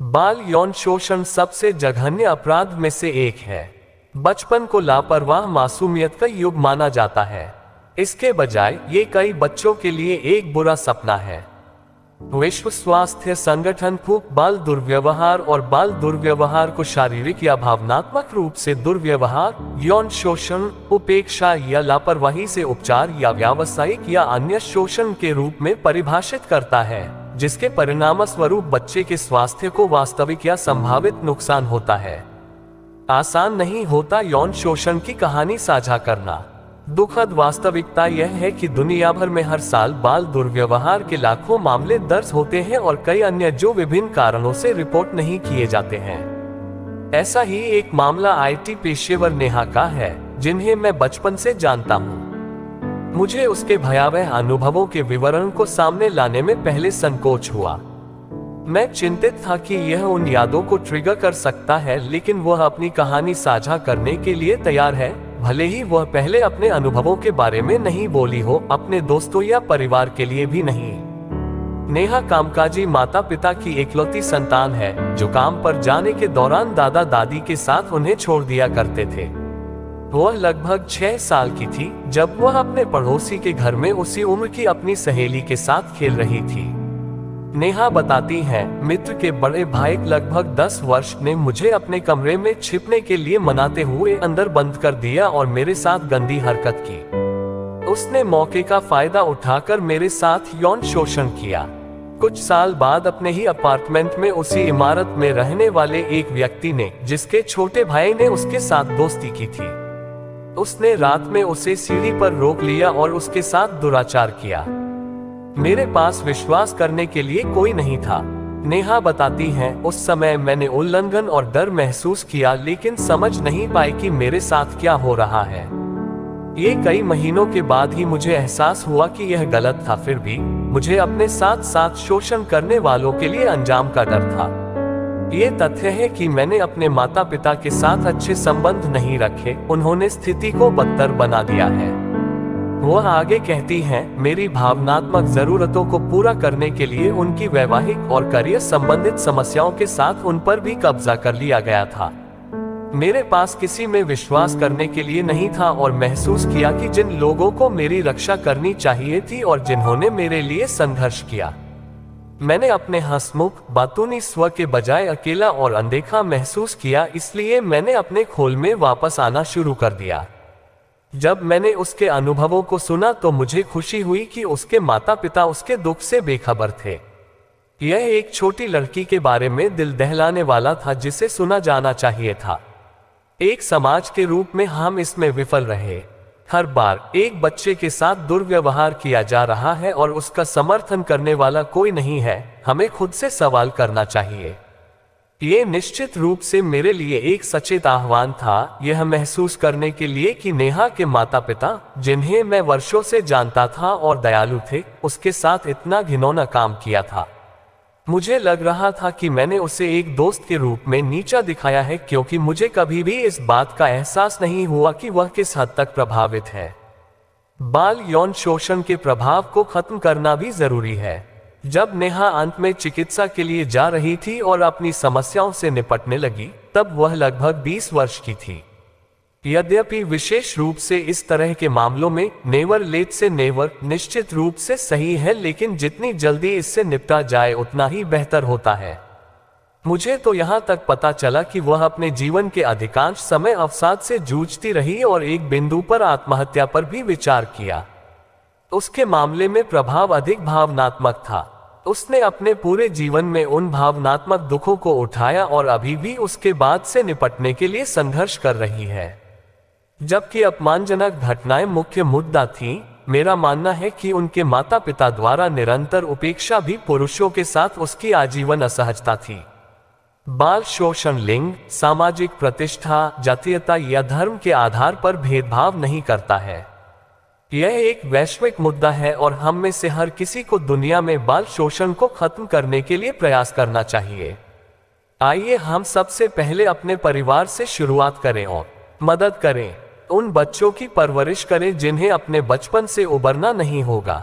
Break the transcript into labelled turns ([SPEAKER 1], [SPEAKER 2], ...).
[SPEAKER 1] बाल यौन शोषण सबसे जघन्य अपराध में से एक है। बचपन को लापरवाह मासूमियत का युग माना जाता है। इसके बजाय ये कई बच्चों के लिए एक बुरा सपना है। विश्व स्वास्थ्य संगठन बाल दुर्व्यवहार और बाल दुर्व्यवहार को शारीरिक या भावनात्मक रूप से दुर्व्यवहार, यौन शोषण, उपेक्षा या लापरवाही से उपचार या व्यावसायिक या अन्य शोषण के रूप में परिभाषित करता है, जिसके परिणामस्वरूप बच्चे के स्वास्थ्य को वास्तविक या संभावित नुकसान होता है। आसान नहीं होता यौन शोषण की कहानी साझा करना। दुखद वास्तविकता यह है कि दुनिया भर में हर साल बाल दुर्व्यवहार के लाखों मामले दर्ज होते हैं और कई अन्य जो विभिन्न कारणों से रिपोर्ट नहीं किए जाते हैं। ऐसा ही एक मामला IT पेशेवर नेहा का है, जिन्हें मैं बचपन से जानता हूँ। मुझे उसके भयावह अनुभवों के विवरण को सामने लाने में पहले संकोच हुआ। मैं चिंतित था कि यह उन यादों को ट्रिगर कर सकता है, लेकिन वह अपनी कहानी साझा करने के लिए तैयार है, भले ही वह पहले अपने अनुभवों के बारे में नहीं बोली हो, अपने दोस्तों या परिवार के लिए भी नहीं। नेहा कामकाजी माता पिता की इकलौती संतान है, जो काम पर जाने के दौरान दादा दादी के साथ उन्हें छोड़ दिया करते थे। वह लगभग 6 साल की थी जब वह अपने पड़ोसी के घर में उसी उम्र की अपनी सहेली के साथ खेल रही थी। नेहा बताती हैं, मित्र के बड़े भाई लगभग 10 वर्ष ने मुझे अपने कमरे में छिपने के लिए मनाते हुए अंदर बंद कर दिया और मेरे साथ गंदी हरकत की। उसने मौके का फायदा उठाकर मेरे साथ यौन शोषण किया। कुछ साल बाद अपने ही अपार्टमेंट में उसी इमारत में रहने वाले एक व्यक्ति ने, जिसके छोटे भाई ने उसके साथ दोस्ती की थी, उसने रात में उसे सीढ़ी पर रोक लिया और उसके साथ दुराचार किया। मेरे पास विश्वास करने के लिए कोई नहीं था। नेहा बताती हैं, उस समय मैंने उल्लंघन और डर महसूस किया, लेकिन समझ नहीं पाई कि मेरे साथ क्या हो रहा है। ये कई महीनों के बाद ही मुझे एहसास हुआ कि यह गलत था। फिर भी मुझे अपने साथ साथ शोषण करने वालों के लिए अंजाम का डर था। ये तथ्य है कि मैंने अपने माता पिता के साथ अच्छे संबंध नहीं रखे, उन्होंने स्थिति को बदतर बना दिया है। वह आगे कहती हैं, मेरी भावनात्मक जरूरतों को पूरा करने के लिए उनकी वैवाहिक और करियर संबंधित समस्याओं के साथ उन पर भी कब्जा कर लिया गया था। मेरे पास किसी में विश्वास करने के लिए नहीं था और महसूस किया कि जिन लोगों को मेरी रक्षा करनी चाहिए थी और जिन्होंने मेरे लिए संघर्ष किया, मैंने अपने हंसमुख बातूनी स्व के बजाय अकेला और अनदेखा महसूस किया। इसलिए मैंने अपने खोल में वापस आना शुरू कर दिया। जब मैंने उसके अनुभवों को सुना तो मुझे खुशी हुई कि उसके माता पिता उसके दुख से बेखबर थे। यह एक छोटी लड़की के बारे में दिल दहलाने वाला था, जिसे सुना जाना चाहिए था। एक समाज के रूप में हम इसमें विफल रहे। हर बार एक बच्चे के साथ दुर्व्यवहार किया जा रहा है और उसका समर्थन करने वाला कोई नहीं है। हमें खुद से सवाल करना चाहिए। ये निश्चित रूप से मेरे लिए एक सचेत आह्वान था, यह महसूस करने के लिए कि नेहा के माता पिता, जिन्हें मैं वर्षों से जानता था और दयालु थे, उसके साथ इतना घिनौना काम किया था। मुझे लग रहा था कि मैंने उसे एक दोस्त के रूप में नीचा दिखाया है, क्योंकि मुझे कभी भी इस बात का एहसास नहीं हुआ कि वह किस हद तक प्रभावित है। बाल यौन शोषण के प्रभाव को खत्म करना भी जरूरी है। जब नेहा अंत में चिकित्सा के लिए जा रही थी और अपनी समस्याओं से निपटने लगी, तब वह लगभग 20 वर्ष की थी। यद्यपि विशेष रूप से इस तरह के मामलों में नेवर लेट से नेवर निश्चित रूप से सही है, लेकिन जितनी जल्दी इससे निपटा जाए उतना ही बेहतर होता है। मुझे तो यहाँ तक पता चला कि वह अपने जीवन के अधिकांश समय अवसाद से जूझती रही और एक बिंदु पर आत्महत्या पर भी विचार किया। उसके मामले में प्रभाव अधिक भावनात्मक था। उसने अपने पूरे जीवन में उन भावनात्मक दुखों को उठाया और अभी भी उसके बाद से निपटने के लिए संघर्ष कर रही है। जबकि अपमानजनक घटनाएं मुख्य मुद्दा थीं, मेरा मानना है कि उनके माता पिता द्वारा निरंतर उपेक्षा भी पुरुषों के साथ उसकी आजीवन असहजता थी। बाल शोषण लिंग, सामाजिक प्रतिष्ठा, जातीयता या धर्म के आधार पर भेदभाव नहीं करता है। यह एक वैश्विक मुद्दा है और हम में से हर किसी को दुनिया में बाल शोषण को खत्म करने के लिए प्रयास करना चाहिए। आइए हम सबसे पहले अपने परिवार से शुरुआत करें और मदद करें। उन बच्चों की परवरिश करें जिन्हें अपने बचपन से उबरना नहीं होगा।